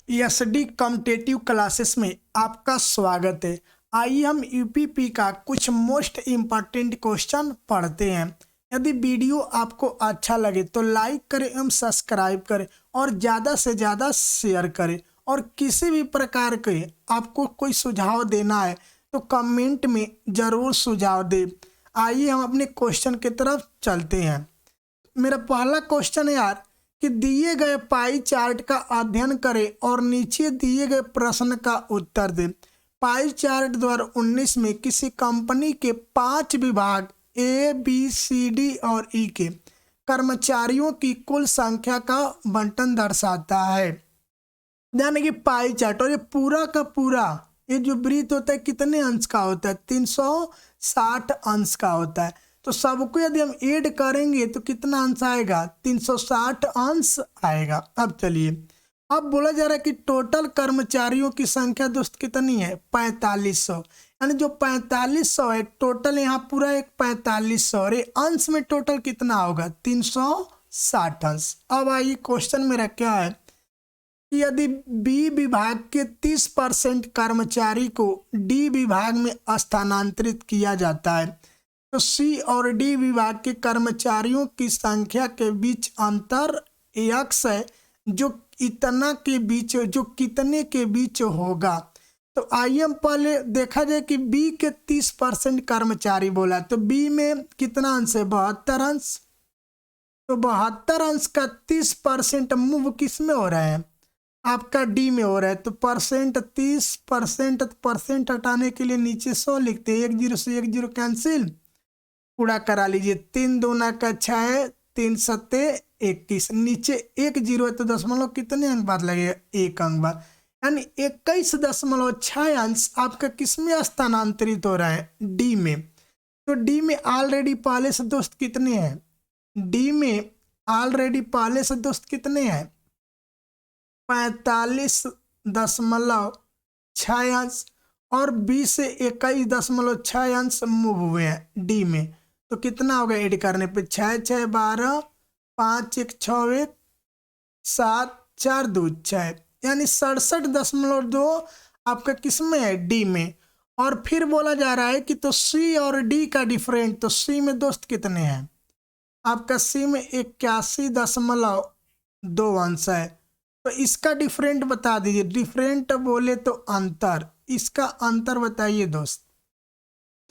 SD competitive classes में आपका स्वागत है। आइए हम यूपीपी का कुछ मोस्ट इम्पॉर्टेंट क्वेश्चन पढ़ते हैं। यदि वीडियो आपको अच्छा लगे तो लाइक करें एवं सब्सक्राइब करें और ज़्यादा से ज़्यादा शेयर करें। और किसी भी प्रकार के आपको कोई सुझाव देना है तो कमेंट में ज़रूर सुझाव दें। आइए हम अपने क्वेश्चन की तरफ चलते हैं। मेरा पहला क्वेश्चन है यार कि दिए गए पाई चार्ट का अध्ययन करें और नीचे दिए गए प्रश्न का उत्तर दें। पाई चार्ट 2019 में किसी कंपनी के 5 विभाग ए बी सी डी और ई के कर्मचारियों की कुल संख्या का बंटन दर्शाता है। यानी कि पाई चार्ट, और ये पूरा का पूरा ये जो वृत्त होता है कितने अंश का होता है? 360 अंश का होता है। तो सबको यदि हम ऐड करेंगे तो कितना अंश आएगा? 360 अंश आएगा। अब चलिए, अब बोला जा रहा है कि टोटल कर्मचारियों की संख्या दोस्त कितनी है? 4500। यानी जो 4500 है टोटल, यहाँ पूरा एक 4500 और अंश में टोटल कितना होगा? 360 अंश। अब आइए क्वेश्चन मेरा क्या है कि यदि बी विभाग के 30% कर्मचारी को डी विभाग में स्थानांतरित किया जाता है तो सी और डी विभाग के कर्मचारियों की संख्या के बीच अंतर x है, जो कितने के बीच होगा। तो आइए हम पहले देखा जाए कि बी के 30% कर्मचारी बोला तो बी में कितना अंश है? 72 अंश। तो 72 अंश का 30% मूव किस में हो रहा है? आपका डी में हो रहा है। तो परसेंट 30%, परसेंट हटाने के लिए नीचे 100 लिखते हैं। 1 0 से 1 0 कैंसिल, पूरा करा लीजिए। 3 दूना का 6, 3 सत्ते 21, नीचे 1 0 है तो दशमलव कितने अंक बाद लगेगा? 1 अंक बाद। यानी 21.6 अंश आपका किस में स्थानांतरित हो रहा है? डी में। तो डी में ऑलरेडी पहले से दोस्त कितने हैं? डी में ऑलरेडी पहले से दोस्त कितने हैं? 45.6 अंश, और बी से 21.6 अंश मूव हुए हैं डी में। तो कितना होगा ऐड करने पे? 6 6 12, 5 1 6 1, 7 4 2 6, यानी 67.2 आपका किस में है? डी में। और फिर बोला जा रहा है कि तो सी और डी का डिफरेंट, तो सी में दोस्त कितने हैं? आपका सी में 81.2 अंश है। तो इसका डिफरेंट बता दीजिए। डिफरेंट बोले तो अंतर, इसका अंतर बताइए दोस्त।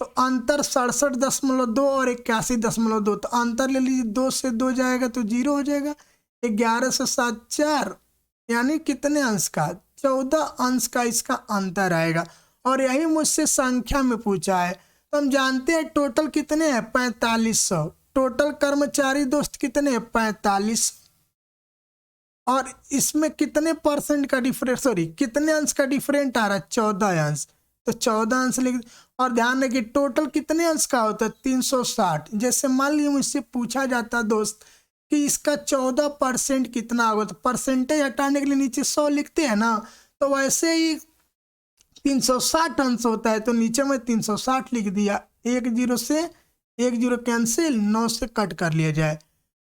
तो अंतर 67.2 और 81.2, तो अंतर ले लीजिए। 2 से 2 जाएगा तो 0 हो जाएगा। 11 से 7 4, यानी कितने अंश का? 14 अंश का इसका अंतर आएगा। और यही मुझसे संख्या में पूछा है। तो हम जानते हैं टोटल कितने हैं? 4500। टोटल कर्मचारी दोस्त कितने हैं? 45। और इसमें कितने परसेंट का डिफरेंस, सॉरी कितने अंश का डिफरेंट आ रहा है? 14 अंश। तो 14 अंश लिख। और ध्यान रखिए टोटल कितने अंश का होता है? 360। जैसे मान लीजिए मुझसे पूछा जाता दोस्त कि इसका 14% कितना होगा, तो परसेंटेज हटाने के लिए नीचे 100 लिखते हैं ना, तो वैसे ही 360 अंश होता है तो नीचे में 360 लिख दिया। 1 0 से 1 0 कैंसिल, 9 से कट कर लिया जाए।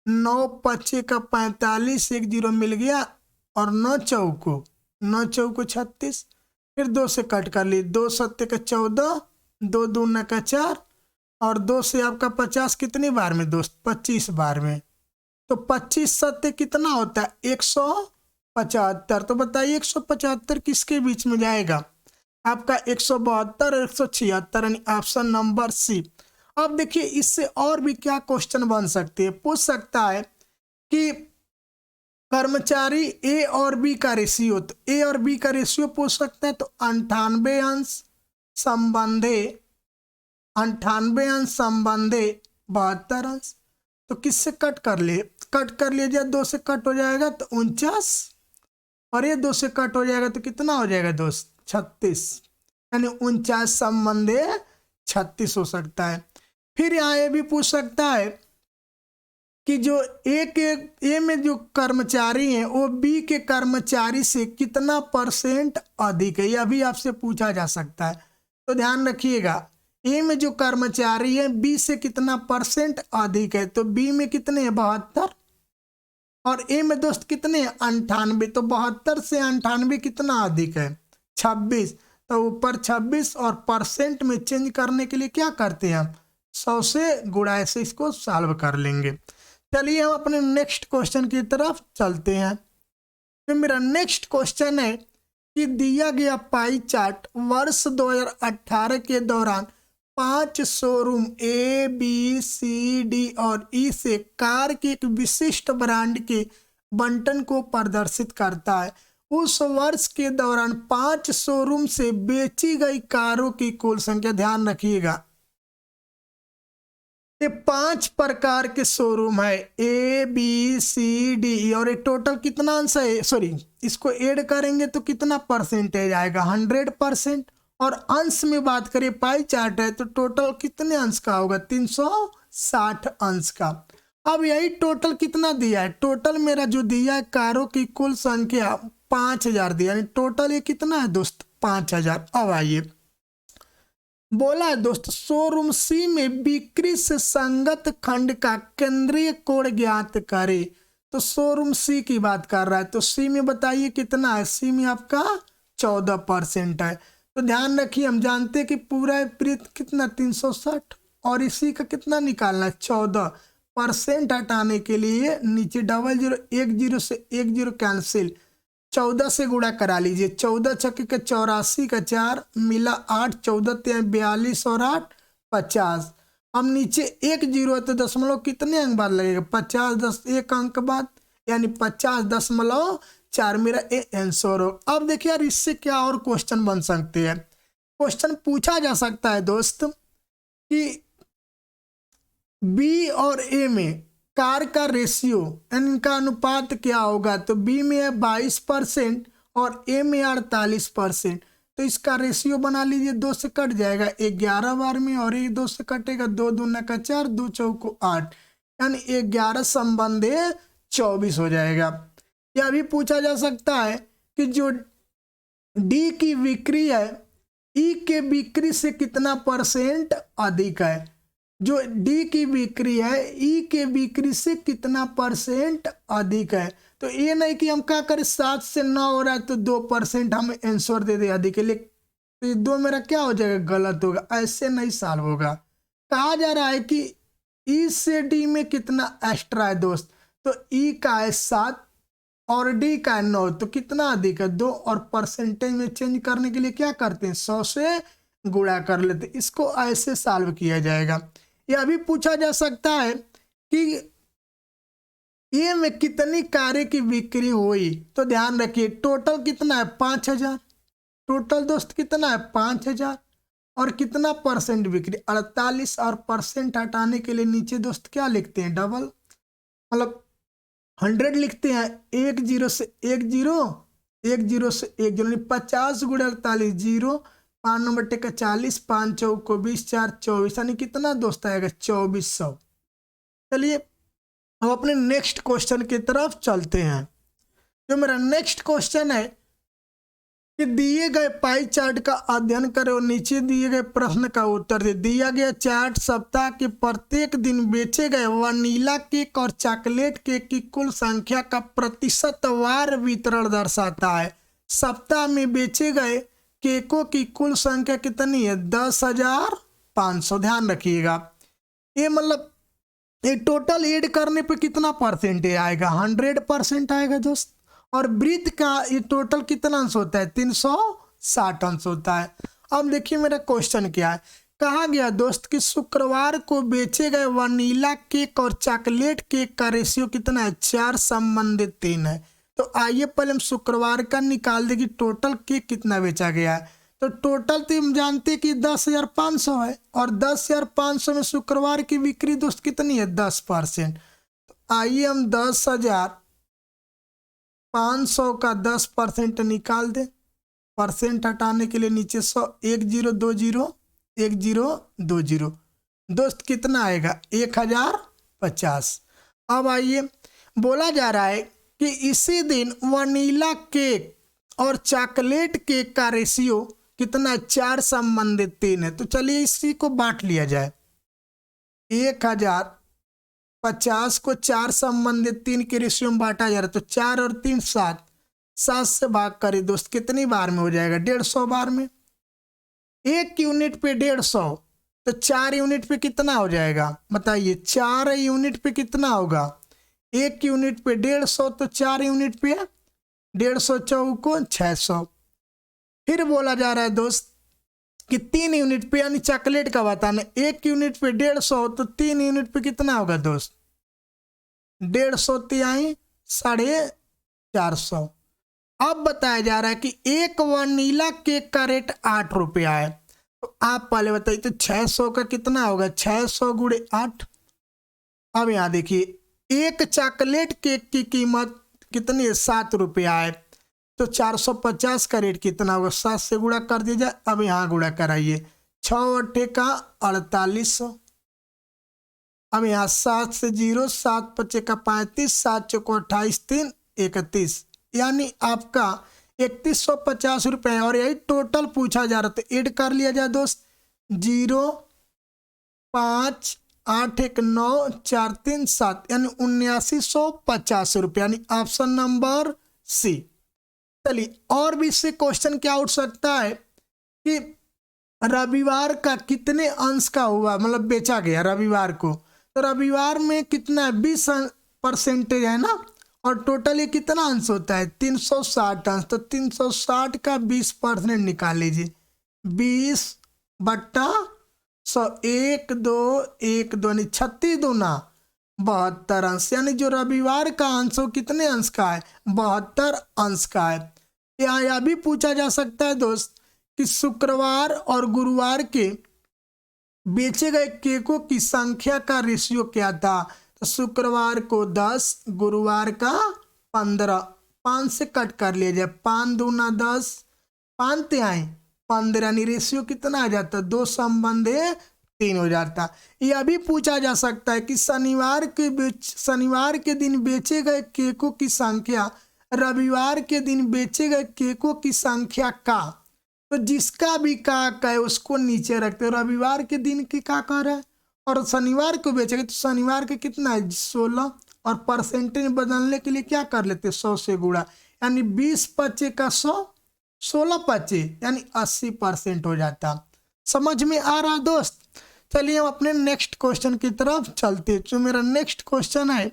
9 5 का 45, 1 0 मिल गया, और 9 चौको 36, फिर 2 से कट कर ली। 2 7 का 14, 2 दूना का 4, और 2 से आपका 50 कितनी बार में दोस्त? 25 बार में। तो 25 7 कितना होता है? 175। तो बताइए 175 किसके बीच में जाएगा? आपका 172 और 176, यानी ऑप्शन नंबर सी। अब देखिए इससे और भी क्या क्वेश्चन बन सकते हैं। पूछ सकता है कि कर्मचारी ए और बी का रेशियो, तो ए और बी का रेशियो पूछ सकता है। तो 98 अंश संबंधे 72 अंश। तो किससे कट कर लिए? कट कर लिया जाए, 2 से कट हो जाएगा तो 49, और ये 2 से कट हो जाएगा तो कितना हो जाएगा दोस्त? 36, यानी 49 संबंधे 36 हो सकता है। फिर यहाँ ये भी पूछ सकता है कि जो ए में जो कर्मचारी हैं वो बी के कर्मचारी से कितना परसेंट अधिक है, यह भी आपसे पूछा जा सकता है। तो ध्यान रखिएगा, ए में जो कर्मचारी है बी से कितना परसेंट अधिक है, तो बी में कितने हैं? 72, और ए में दोस्त कितने 98, तो 72 से 98 कितना अधिक है 26, तो ऊपर 26 और परसेंट में चेंज करने के लिए क्या करते हैं हम 100 से गुणा से इसको सॉल्व कर लेंगे। चलिए हम अपने नेक्स्ट क्वेश्चन की तरफ चलते हैं। तो मेरा नेक्स्ट क्वेश्चन है कि दिया गया पाई चार्ट वर्ष 2018 के दौरान 5 showroom A B C D और ई से कार के एक विशिष्ट ब्रांड के बंटन को प्रदर्शित करता है। उस वर्ष के दौरान 5 शोरूम से बेची गई कारों की कुल संख्या, ध्यान रखिएगा ये 5 प्रकार के शोरूम है ए बी सी डी और ये टोटल कितना अंश है, सॉरी इसको ऐड करेंगे तो कितना परसेंटेज आएगा 100%। और अंश में बात करें पाई चार्ट है तो टोटल कितने अंश का होगा 360 अंश का। अब यही टोटल कितना दिया है, टोटल मेरा जो दिया है कारों की कुल संख्या 5000 दिया, यानी टोटल ये कितना है दोस्त 5000। अब आइए बोला है दोस्त शोरूम सी में बिक्री से संगत खंड का केंद्रीय कोण ज्ञात करे। तो शोरूम सी की बात कर रहा है तो सी में बताइए कितना है, सी में आपका 14% है। तो ध्यान रखिए हम जानते हैं कि पूरा प्रीत कितना 360 और इसी का कितना निकालना है 14%। हटाने के लिए नीचे 00 10 से 10 कैंसिल 14 से गुणा करा लीजिए, 14 छक्के का 84 का 4 मिला 8, 14 42 और 8 50। अब नीचे 1 0 है तो दशमलव कितने अंक बाद लगेगा 50, 10 एक अंक बाद यानी 50.4 मेरा आंसर हो। अब देखिए यार इससे क्या और क्वेश्चन बन सकते हैं, क्वेश्चन पूछा जा सकता है दोस्त कि बी और ए में कार का रेशियो यानी इनका अनुपात क्या होगा। तो बी में है 22% और ए में 48%। तो इसका रेशियो बना लीजिए, 2 से कट जाएगा 11 बार में और ये 2 से कटेगा 2 दूना का 4 2 चौको 8 यानी 11 संबंध 24 हो जाएगा। यह भी पूछा जा सकता है कि जो डी की बिक्री है ई के बिक्री से कितना परसेंट अधिक है, जो डी की बिक्री है ई के बिक्री से कितना परसेंट अधिक है। तो ये नहीं कि हम क्या करें 7 से 9 हो रहा है तो 2% हम आंसर दे दे अधिक के लिए, तो ये 2 मेरा क्या हो जाएगा गलत होगा, ऐसे नहीं सॉल्व होगा। कहा जा रहा है कि ई से डी में कितना एक्स्ट्रा है दोस्त, तो ई का है 7 और डी का है 9 तो कितना अधिक है 2 और परसेंटेज में चेंज करने के लिए क्या करते हैं 100 से गुणा कर लेते, इसको ऐसे सॉल्व किया जाएगा। यह भी पूछा जा सकता है कि ए में कितनी कारें की बिक्री हुई। तो ध्यान रखिए टोटल कितना है 5000, टोटल दोस्त कितना है 5000 और कितना परसेंट बिक्री 48 और परसेंट हटाने के लिए नीचे दोस्त क्या लिखते हैं डबल, मतलब 100 लिखते हैं 1 0 से 1 0 1 0 से 1 0 50 गुणे 48 0 5 नंबर टेका 40 5 चौको 20 4 24 यानी कितना दोस्त आएगा 2400। चलिए अब अपने नेक्स्ट क्वेश्चन की तरफ चलते हैं। जो मेरा नेक्स्ट क्वेश्चन है कि दिए गए पाई चार्ट का अध्ययन करें और नीचे दिए गए प्रश्न का उत्तर दे। दिया गया चार्ट सप्ताह के प्रत्येक दिन बेचे गए वनीला केक और चॉकलेट केक की कुल संख्या का प्रतिशतवार वितरण दर्शाता है। सप्ताह में बेचे गए केकों की कुल संख्या कितनी है 10,500। ध्यान रखिएगा ये मतलब ये टोटल ऐड करने पे कितना परसेंटेज आएगा 100% आएगा दोस्त। और वृत्त का ये टोटल कितना अंश होता है 360 अंश होता है। अब देखिए मेरा क्वेश्चन क्या है, कहा गया दोस्त कि शुक्रवार को बेचे गए वनीला केक और चॉकलेट केक का रेशियो कितना है 4:3 है। तो आइए पहले हम शुक्रवार का निकाल दे कि टोटल केक कितना बेचा गया है। तो टोटल तो हम जानते कि 10,500 है और 10,500 में शुक्रवार की बिक्री दोस्त कितनी है 10%। तो आइए हम 10,500 का 10% निकाल दें, परसेंट हटाने के लिए नीचे 100 1 0 2 0 1 0 2 0 दोस्त कितना आएगा 1050। अब आइए बोला जा रहा है कि इसी दिन वनीला केक और चॉकलेट केक का रेशियो कितना 4:3 है। तो चलिए इसी को बांट लिया जाए 1000 50 को 4 संबंधित 3 के रेशियो में बांटा जा रहा है, तो 4 और 3 7, 7 से भाग करें दोस्त, कितनी बार में हो जाएगा? 150 बार में। 1 यूनिट पे 150, तो 4 यूनिट पे कितना हो जाएगा बताइए? 4 यूनिट पे कितना होगा? 1 यूनिट पे 150, तो 4 यूनिट पे 150 चौको 600। फिर बोला जा रहा है दोस्त कि 3 यूनिट पे, यानी चॉकलेट का बताना, 1 यूनिट पे 150, तो 3 यूनिट पे कितना होगा दोस्त? 150 तिहाई 450। अब बताया जा रहा है कि एक वनीला केक का रेट 8 रुपया है, तो आप पहले बताइए तो 600 का कितना होगा? 600 गुणे 8। अब यहाँ देखिए एक चॉकलेट केक की कीमत कितनी है? 7 रुपया है, तो 450 का रेट कितना होगा? 7 से गुणा कर दीजिए। अब यहाँ गुणा कराइए, 6 अट्ठे का 4800। अब यहाँ 7 से 0, 7 पच्चे का 35, 7 चौको 28, 3 31, यानी आपका 3150 रुपये है। और यही टोटल पूछा जा रहा था, ऐड कर लिया जाए दोस्त। 0 5 8 1 9 4 3 7, यानी 7950 रुपये, यानी ऑप्शन नंबर सी। चलिए और भी इससे क्वेश्चन क्या उठ सकता है कि रविवार का कितने अंश का हुआ, मतलब बेचा गया रविवार को, तो रविवार में कितना 20% है ना, और टोटल ये कितना अंश होता है? 360 अंश, तो 360 का 20% निकाल लीजिए, 20/100, 1 2 1 2, यानी 36 दूना 72 अंश, यानी जो रविवार का अंश हो कितने अंश का है? 72 अंश का है। यहाँ यह भी पूछा जा सकता है दोस्त कि शुक्रवार और गुरुवार के बेचे गए केकों की संख्या का रेशियो क्या था? तो शुक्रवार को 10, गुरुवार का 15, 5 से कट कर लिया जाए, 5 दूना 10, 5 तिहाई 15, यानी रेशियो कितना आ जाता? 2 संबंधे 3 हो जाता। यह भी पूछा जा सकता है कि शनिवार के दिन बेचे गए केकों की संख्या रविवार के दिन बेचे गए केकों की संख्या का, तो जिसका भी का है उसको नीचे रखते हो। रविवार के दिन की का कर रहा है और शनिवार को बेचेगा, तो शनिवार के कितना है? 16, और परसेंटेज बदलने के लिए क्या कर लेते? 100 से गुणा, यानी 20 पच्चे का 100, 16 पच्चे, यानी 80% हो जाता। समझ में आ रहा दोस्त? चलिए हम अपने नेक्स्ट क्वेश्चन की तरफ चलते। जो मेरा नेक्स्ट क्वेश्चन है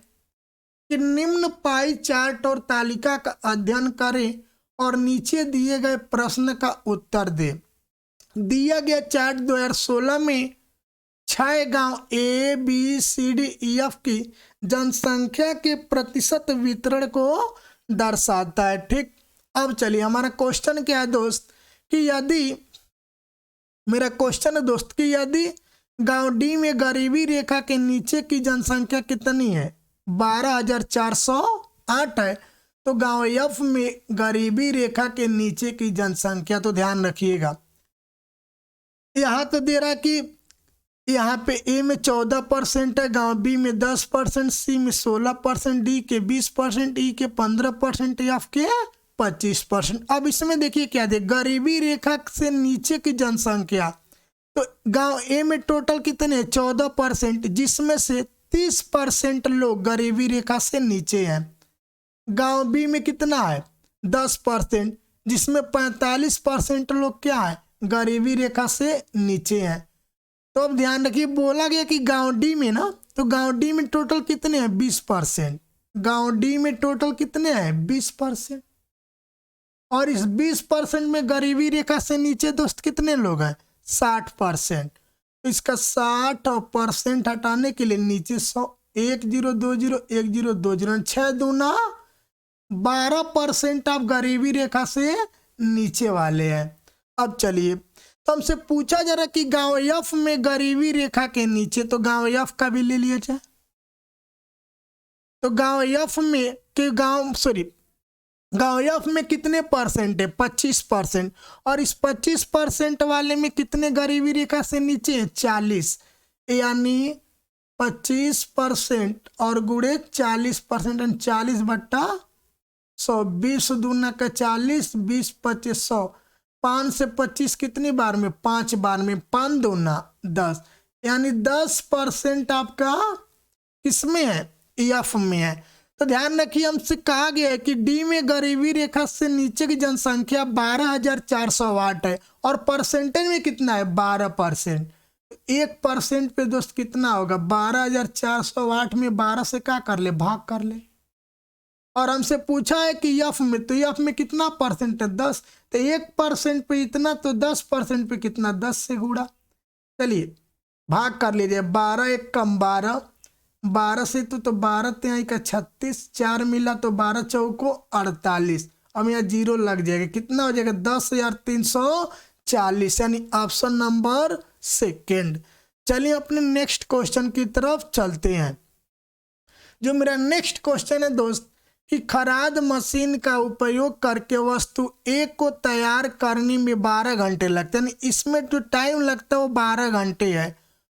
कि निम्न पाई चार्ट और तालिका का अध्ययन करें और नीचे दिए गए प्रश्न का उत्तर दे। दिया गया चार्ट 2016 में 6 गांव A B C D E F की जनसंख्या के प्रतिशत वितरण को दर्शाता है। ठीक, अब चलिए हमारा क्वेश्चन क्या है दोस्त कि यदि गांव डी में गरीबी रेखा के नीचे की जनसंख्या कितनी है? 12,408 है, तो गांव एफ में गरीबी रेखा के नीचे की जनसंख्या, तो ध्यान रखिएगा यहाँ तो दे रहा है कि यहाँ पे ए में 14% है, गांव बी में 10%, सी में 16%, डी के 20%, ई के 15%, एफ के 25%। अब इसमें देखिए क्या दे, गरीबी रेखा से नीचे की जनसंख्या, तो गांव ए में टोटल कितने? 14%, जिसमें से 30% लोग गरीबी रेखा से नीचे हैं। गांव बी में कितना है? 10%, जिसमें 45% लोग क्या है? गरीबी रेखा से नीचे हैं। तो अब ध्यान रखिए, बोला गया कि गांव डी में ना, तो गांव डी में टोटल कितने हैं? 20%। गांव डी में टोटल कितने हैं? 20%। और इस 20% में गरीबी रेखा से नीचे दोस्त कितने लोग हैं? 60%। तो इसका 60% हटाने के लिए नीचे 100, 1020 1020, 6 दूना 12% आप गरीबी रेखा से नीचे वाले हैं। अब चलिए, तो हमसे पूछा जा रहा है कि गांव एफ में गरीबी रेखा के नीचे, तो गांव एफ का भी ले लिया जाए। तो गांव एफ में गांव एफ में कितने परसेंट है? 25%। और इस 25% वाले में कितने गरीबी रेखा से नीचे है? 40, यानी 25% और गुणे 40%, 40/100, 20 दूना का 40, 20 25 100, 5 से 25 कितनी बार में? 5 बार में, 5 दूना 10, यानी 10% आपका किसमें है, एफ में है। तो ध्यान रखिए हमसे कहा गया है कि डी में गरीबी रेखा से नीचे की जनसंख्या 12,408 है और परसेंटेज में कितना है 12%। 1% पे दोस्त कितना होगा 12,408 में 12 से क्या कर ले, भाग कर ले। और हमसे पूछा है कि एफ में, तो एफ में कितना परसेंट है 10, तो 1% पे इतना, तो 10% पे कितना 10 से गुणा। चलिए भाग कर लीजिए, 12 1 कम 12, 12 से तो 12 तिहाई का 36, 4 मिला तो 12 चौको 48। अब यहाँ जीरो लग जाएगा, कितना हो जाएगा 10,340, यानी ऑप्शन नंबर सेकेंड। चलिए अपने नेक्स्ट क्वेश्चन की तरफ चलते हैं। जो मेरा नेक्स्ट क्वेश्चन है दोस्त कि खराद मशीन का उपयोग करके वस्तु ए को तैयार करने में 12 घंटे लगते हैं, यानी इसमें जो टाइम लगता है वो 12 घंटे है,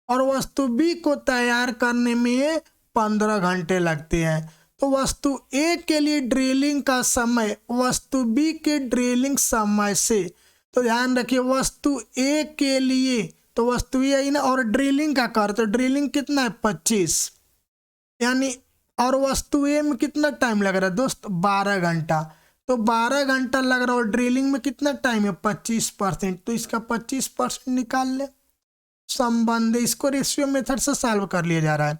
और वस्तु बी को तैयार करने में 15 घंटे लगते हैं। तो वस्तु ए के लिए ड्रिलिंग का समय वस्तु बी के ड्रिलिंग समय से, तो ध्यान रखिए वस्तु ए के लिए, तो वस्तु ए आई ना, और ड्रिलिंग का कर, तो ड्रिलिंग कितना है 25, यानी और वस्तु ए में कितना टाइम लग रहा है दोस्त 12 घंटा, तो 12 घंटा लग रहा है, और ड्रिलिंग में कितना टाइम है 25%, तो इसका 25% निकाल ले संबंध, इसको रेशियो मेथड से सॉल्व कर लिया जा रहा है।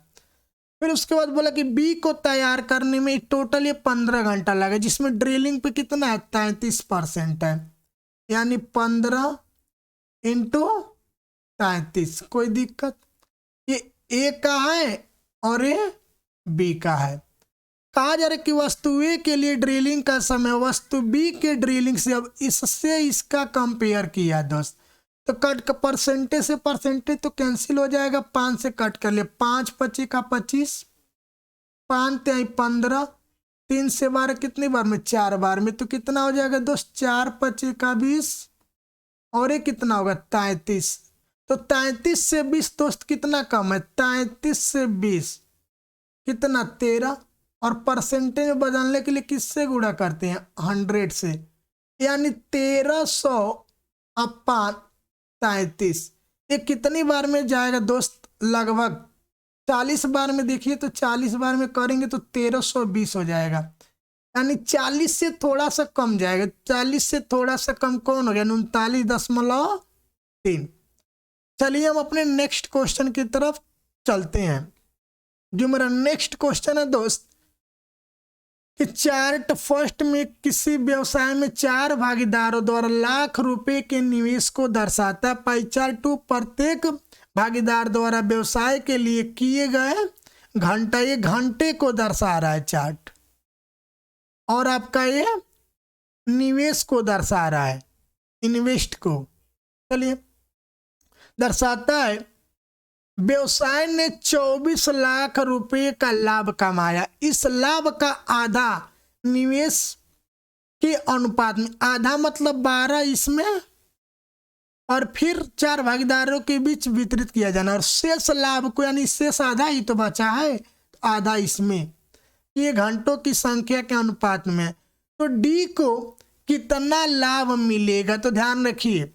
फिर उसके बाद बोला कि बी को तैयार करने में टोटल ये 15 घंटा लगा, जिसमें ड्रिलिंग पे कितना है 33% है, यानी 15 इंटू 33। कोई दिक्कत, ये ए का है और ये बी का है। कहा जा रहा है कि वस्तु ए के लिए ड्रिलिंग का समय वस्तु बी के ड्रिलिंग से, अब इससे इसका कंपेयर किया दोस्त, तो कट का परसेंटेज से परसेंटेज तो कैंसिल हो जाएगा, 5 से कट कर ले, 5 25 का 25, 5 तिहाई 15, 3 से 12 कितनी बार में 4 बार में, तो कितना हो जाएगा दोस्त 4 25 का 20, और ये कितना होगा 33। तो 33 से 20 दोस्त कितना कम है, 33 से 20 कितना 13, और परसेंटेज में बदलने के लिए किससे गुणा करते हैं 100 से, यानी 1300 अपान 33। ये कितनी बार में जाएगा दोस्त, लगभग 40 बार में। देखिए तो 40 बार में करेंगे तो 1320 हो जाएगा, यानी 40 से थोड़ा सा कम जाएगा। 40 से थोड़ा सा कम कौन हो गया 39.3। चलिए हम अपने नेक्स्ट क्वेश्चन की तरफ चलते हैं। जो मेरा नेक्स्ट क्वेश्चन है दोस्त कि चार्ट फर्स्ट में किसी व्यवसाय में 4 भागीदारों द्वारा लाख रुपए के निवेश को दर्शाता है। पाई चार्ट 2 प्रत्येक भागीदार द्वारा व्यवसाय के लिए किए गए घंटा, ये घंटे को दर्शा रहा है चार्ट, और आपका ये निवेश को दर्शा रहा है, इन्वेस्ट को। चलिए दर्शाता है व्यवसाय ने 24 लाख रुपए का लाभ कमाया। इस लाभ का आधा निवेश के अनुपात में, आधा मतलब 12 इसमें, और फिर 4 भागीदारों के बीच वितरित किया जाना, और शेष लाभ को, यानी शेष आधा ही तो बचा है, आधा इसमें, ये घंटों की संख्या के अनुपात में। तो डी को कितना लाभ मिलेगा, तो ध्यान रखिए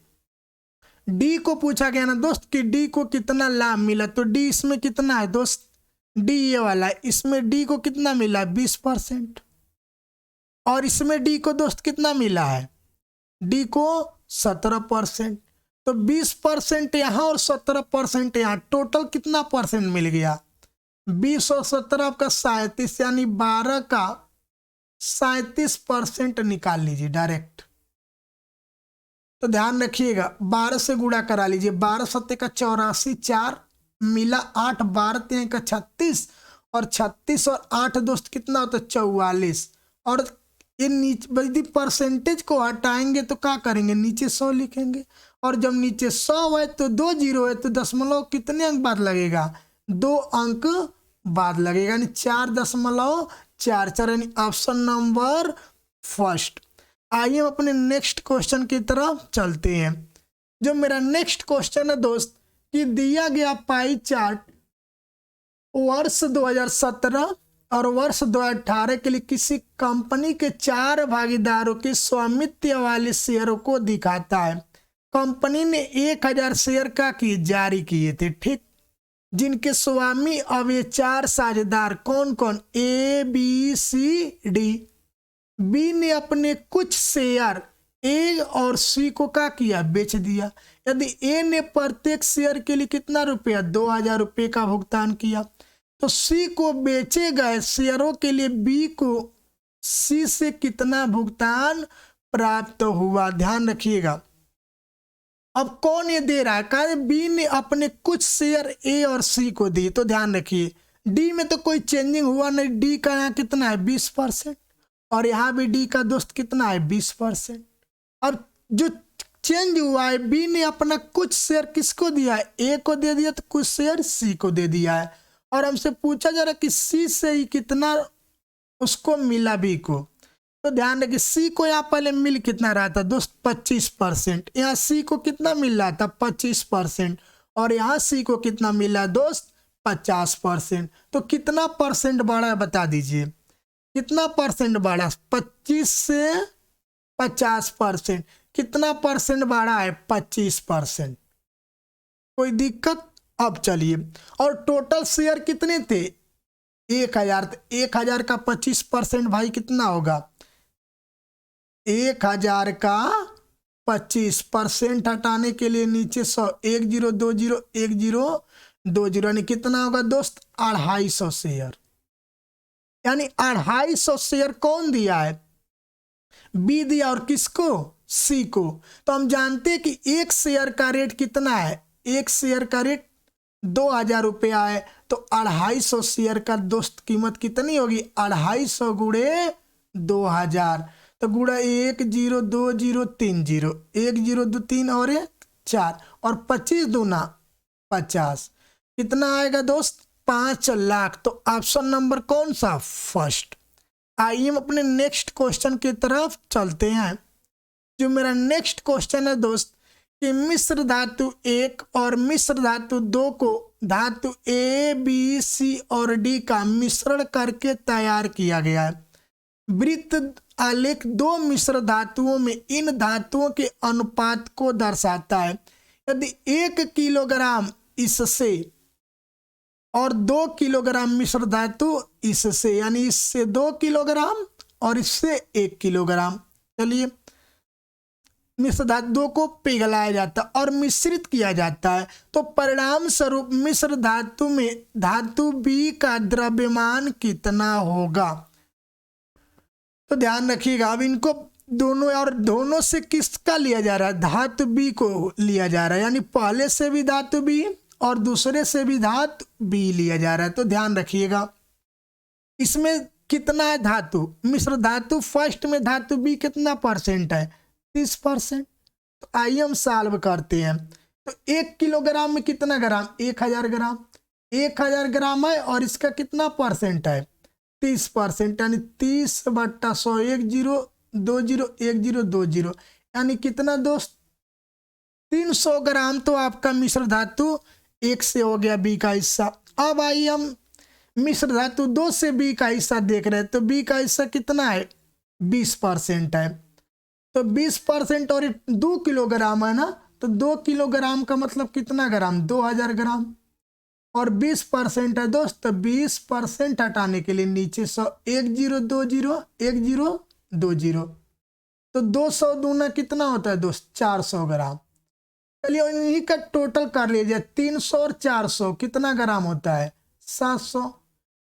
डी को पूछा गया ना दोस्त कि डी को कितना लाभ मिला, तो डी इसमें कितना है दोस्त, डी ये वाला है, इसमें डी को कितना मिला 20%, और इसमें डी को दोस्त कितना मिला है, डी को 17%। तो 20% यहाँ और 17% यहाँ, टोटल कितना परसेंट मिल गया 20 और 17 आपका 37, यानी 12 का 37% निकाल लीजिए डायरेक्ट। तो ध्यान रखिएगा 12 से गुणा करा लीजिए, 12 सत्ते का 84, 4 मिला 8, 12 तिहाई का 36, और 36 और 8 दोस्त कितना होता है 44। और ये नीचे यदि परसेंटेज को हटाएंगे तो क्या करेंगे, नीचे 100 लिखेंगे, और जब नीचे 100 है तो 2 जीरो है, तो दशमलव कितने अंक बाद लगेगा 2 अंक बाद लगेगा, यानी 4.44, यानी ऑप्शन नंबर फर्स्ट। आइए हम अपने नेक्स्ट क्वेश्चन की तरफ चलते हैं। जो मेरा नेक्स्ट क्वेश्चन है दोस्त कि दिया गया पाई चार्ट वर्ष 2017 और वर्ष 2018 के लिए किसी कंपनी के 4 भागीदारों के स्वामित्व वाले शेयरों को दिखाता है। कंपनी ने 1000 शेयर का जारी किए थे, ठीक, जिनके स्वामी अब ये 4 साझेदार कौन कौन, A B C D. B ने अपने कुछ शेयर ए और सी को क्या किया, बेच दिया। यदि ए ने प्रत्येक शेयर के लिए कितना रुपया, 2000 रुपये का भुगतान किया, तो सी को बेचे गए शेयरों के लिए बी को सी से कितना भुगतान प्राप्त हुआ, ध्यान रखिएगा। अब कौन ये दे रहा है, कहा बी ने अपने कुछ शेयर ए और सी को दी, तो ध्यान रखिए डी में तो कोई चेंजिंग हुआ नहीं, डी का यहाँ कितना है 20%, और यहाँ भी डी का दोस्त कितना है 20%। अब जो चेंज हुआ है, बी ने अपना कुछ शेयर किसको दिया है, ए को दे दिया, तो कुछ शेयर सी को दे दिया है। और हमसे पूछा जा रहा है कि सी से ही कितना उसको मिला बी को, तो ध्यान रखिए सी को यहाँ पहले मिल कितना रहा था दोस्त 25%, यहाँ सी को कितना मिल रहा था 25%, और यहाँ सी को कितना मिला दोस्त 50%। तो कितना परसेंट बढ़ा बता दीजिए, कितना परसेंट बढ़ा, 25 से 50%, कितना परसेंट बढ़ा है 25%। कोई दिक्कत। अब चलिए, और टोटल शेयर कितने थे 1000, तो 1000 का 25% भाई कितना होगा, 1000 का 25% हटाने के लिए नीचे 100, 1020 1020 यानी कितना होगा दोस्त 250 शेयर, यानी 250 शेयर कौन दिया है, बी दिया, और किसको, सी को। तो हम जानते हैं कि एक शेयर का रेट कितना है, एक शेयर का रेट 2000 रुपया है, तो 250 शेयर का दोस्त कीमत कितनी होगी, 250 गुणे 2000, तो गुणा 102030, 1023 और 1 4, और 25 दूना 50, कितना आएगा दोस्त 5 लाख। तो ऑप्शन नंबर कौन सा, फर्स्ट। आइए हम अपने नेक्स्ट क्वेश्चन की तरफ चलते हैं। जो मेरा नेक्स्ट क्वेश्चन है दोस्त कि मिश्र धातु 1 और मिश्र धातु 2 को धातु ए बी सी और डी का मिश्रण करके तैयार किया गया है। वृत्त आलेख 2 मिश्र धातुओं में इन धातुओं के अनुपात को दर्शाता है। यदि 1 किलोग्राम इससे और 2 किलोग्राम मिश्र धातु इससे, यानी इससे 2 किलोग्राम और इससे 1 किलोग्राम, चलिए मिश्र धातुओं को पिघलाया जाता और मिश्रित किया जाता है, तो परिणाम स्वरूप मिश्र धातु में धातु बी का द्रव्यमान कितना होगा। तो ध्यान रखिएगा, अब इनको दोनों और दोनों से किसका लिया जा रहा है, धातु बी को लिया जा रहा है, यानी पहले से भी धातु बी और दूसरे से भी धातु बी लिया जा रहा है। तो ध्यान रखिएगा इसमें कितना है धातु, मिश्र धातु फर्स्ट में धातु बी कितना परसेंट है 30%। तो आइए हम सॉल्व करते हैं। तो 1 किलोग्राम में कितना ग्राम, 1000 ग्राम, 1000 ग्राम है और इसका कितना परसेंट है 30%, यानी 30/100, 1020 यानी कितना दोस्त 300 ग्राम। तो आपका मिश्र धातु 1 से हो गया बी का हिस्सा। अब आइए हम मिश्र धातु 2 से बी का हिस्सा देख रहे हैं। तो बी का हिस्सा कितना है 20% है, तो 20% और 2 किलोग्राम है ना, तो 2 किलोग्राम का मतलब कितना ग्राम 2000 ग्राम, और 20% है दोस्त, तो 20% हटाने के लिए नीचे 100, 1020 तो 200 दूना कितना होता है दोस्त 400 ग्राम। चलिए इन्हीं का टोटल कर लीजिए, 300 और 400 कितना ग्राम होता है 700,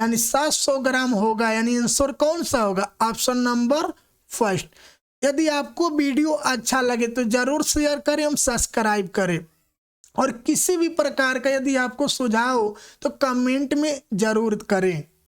यानी 700 ग्राम होगा, यानी आंसर कौन सा होगा, ऑप्शन नंबर फर्स्ट। यदि आपको वीडियो अच्छा लगे तो जरूर शेयर करें, हम सब्सक्राइब करें, और किसी भी प्रकार का यदि आपको सुझाव हो तो कमेंट में जरूर करें।